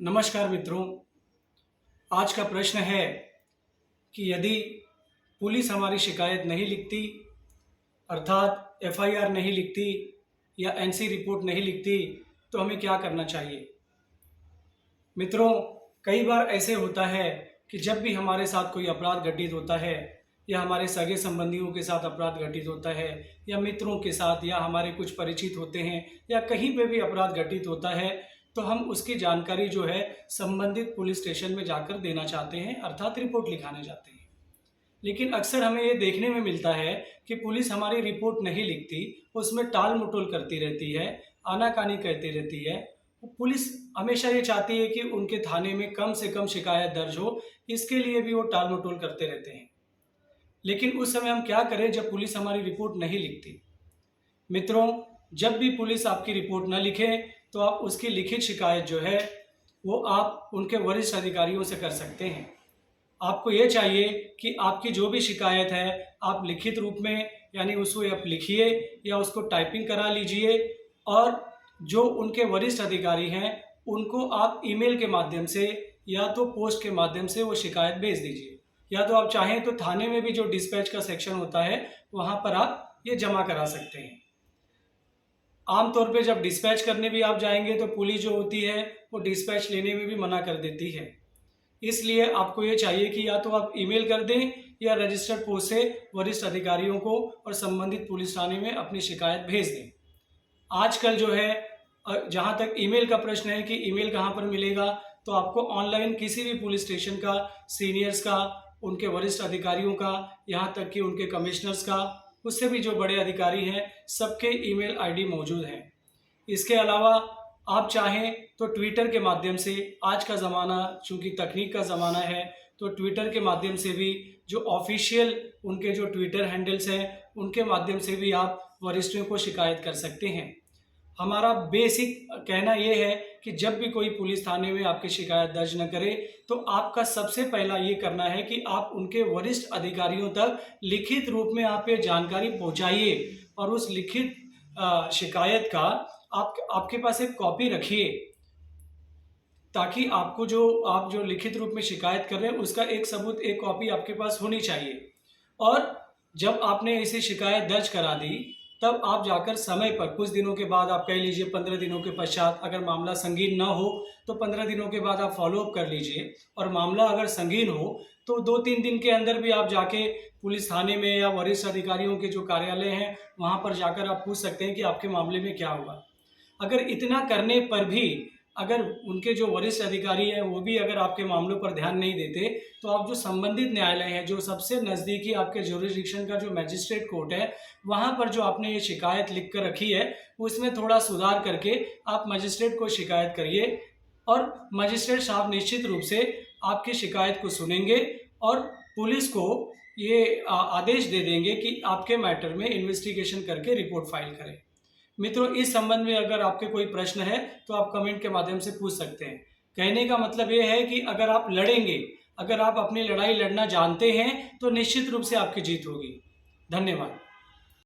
नमस्कार मित्रों। आज का प्रश्न है कि यदि पुलिस हमारी शिकायत नहीं लिखती, अर्थात एफआईआर नहीं लिखती या एनसी रिपोर्ट नहीं लिखती, तो हमें क्या करना चाहिए। मित्रों, कई बार ऐसे होता है कि जब भी हमारे साथ कोई अपराध घटित होता है या हमारे सगे संबंधियों के साथ अपराध घटित होता है या मित्रों के साथ या हमारे कुछ परिचित होते हैं या कहीं पे भी अपराध घटित होता है, तो हम उसकी जानकारी जो है संबंधित पुलिस स्टेशन में जाकर देना चाहते हैं, अर्थात रिपोर्ट लिखाने जाते हैं। लेकिन अक्सर हमें ये देखने में मिलता है कि पुलिस हमारी रिपोर्ट नहीं लिखती, उसमें टाल मटोल करती रहती है, आनाकानी कहती रहती है। पुलिस हमेशा ये चाहती है कि उनके थाने में कम से कम शिकायत दर्ज हो, इसके लिए भी वो टाल मटोल करते रहते हैं। लेकिन उस समय हम क्या करें जब पुलिस हमारी रिपोर्ट नहीं लिखती। मित्रों, जब भी पुलिस आपकी रिपोर्ट न लिखे तो आप उसकी लिखित शिकायत जो है वो आप उनके वरिष्ठ अधिकारियों से कर सकते हैं। आपको ये चाहिए कि आपकी जो भी शिकायत है आप लिखित रूप में, यानी उसको आप लिखिए या उसको टाइपिंग करा लीजिए, और जो उनके वरिष्ठ अधिकारी हैं उनको आप ईमेल के माध्यम से या तो पोस्ट के माध्यम से वो शिकायत भेज दीजिए, या तो आप चाहें तो थाने में भी जो डिस्पैच का सेक्शन होता है वहाँ पर आप ये जमा करा सकते हैं। आमतौर पे जब डिस्पैच करने भी आप जाएंगे तो पुलिस जो होती है वो डिस्पैच लेने में भी मना कर देती है। इसलिए आपको ये चाहिए कि या तो आप ईमेल कर दें या रजिस्टर्ड पोस्ट से वरिष्ठ अधिकारियों को और संबंधित पुलिस थाने में अपनी शिकायत भेज दें। आजकल जो है जहाँ तक ईमेल का प्रश्न है कि ईमेल कहाँ पर मिलेगा, तो आपको ऑनलाइन किसी भी पुलिस स्टेशन का, सीनियर्स का, उनके वरिष्ठ अधिकारियों का, यहाँ तक कि उनके कमिश्नर्स का, उससे भी जो बड़े अधिकारी हैं, सबके ईमेल आईडी मौजूद हैं। इसके अलावा आप चाहें तो ट्विटर के माध्यम से, आज का ज़माना चूँकि तकनीक का ज़माना है, तो ट्विटर के माध्यम से भी जो ऑफिशियल उनके जो ट्विटर हैंडल्स हैं उनके माध्यम से भी आप वरिष्ठों को शिकायत कर सकते हैं। हमारा बेसिक कहना ये है कि जब भी कोई पुलिस थाने में आपकी शिकायत दर्ज न करे तो आपका सबसे पहला ये करना है कि आप उनके वरिष्ठ अधिकारियों तक लिखित रूप में आप ये जानकारी पहुंचाइए, और उस लिखित शिकायत का आपके पास एक कॉपी रखिए, ताकि आपको आप जो लिखित रूप में शिकायत कर रहे हैं उसका एक सबूत, एक कॉपी आपके पास होनी चाहिए। और जब आपने ऐसी शिकायत दर्ज करा दी तब आप जाकर समय पर, कुछ दिनों के बाद, आप कह लीजिए 15 दिनों के पश्चात, अगर मामला संगीन न हो तो 15 दिनों के बाद आप फॉलोअप कर लीजिए, और मामला अगर संगीन हो तो 2-3 दिन के अंदर भी आप जाके पुलिस थाने में या वरिष्ठ अधिकारियों के जो कार्यालय हैं वहाँ पर जाकर आप पूछ सकते हैं कि आपके मामले में क्या हुआ। अगर इतना करने पर भी अगर उनके जो वरिष्ठ अधिकारी हैं वो भी अगर आपके मामलों पर ध्यान नहीं देते, तो आप जो संबंधित न्यायालय है, जो सबसे नज़दीकी आपके ज्यूरिसडिक्शन का जो मैजिस्ट्रेट कोर्ट है, वहाँ पर जो आपने ये शिकायत लिख कर रखी है उसमें थोड़ा सुधार करके आप मजिस्ट्रेट को शिकायत करिए, और मजिस्ट्रेट साहब निश्चित रूप से आपकी शिकायत को सुनेंगे और पुलिस को ये आदेश दे देंगे कि आपके मैटर में इन्वेस्टिगेशन करके रिपोर्ट फाइल करें। मित्रों, इस संबंध में अगर आपके कोई प्रश्न है तो आप कमेंट के माध्यम से पूछ सकते हैं। कहने का मतलब ये है कि अगर आप लड़ेंगे, अगर आप अपनी लड़ाई लड़ना जानते हैं तो निश्चित रूप से आपकी जीत होगी। धन्यवाद।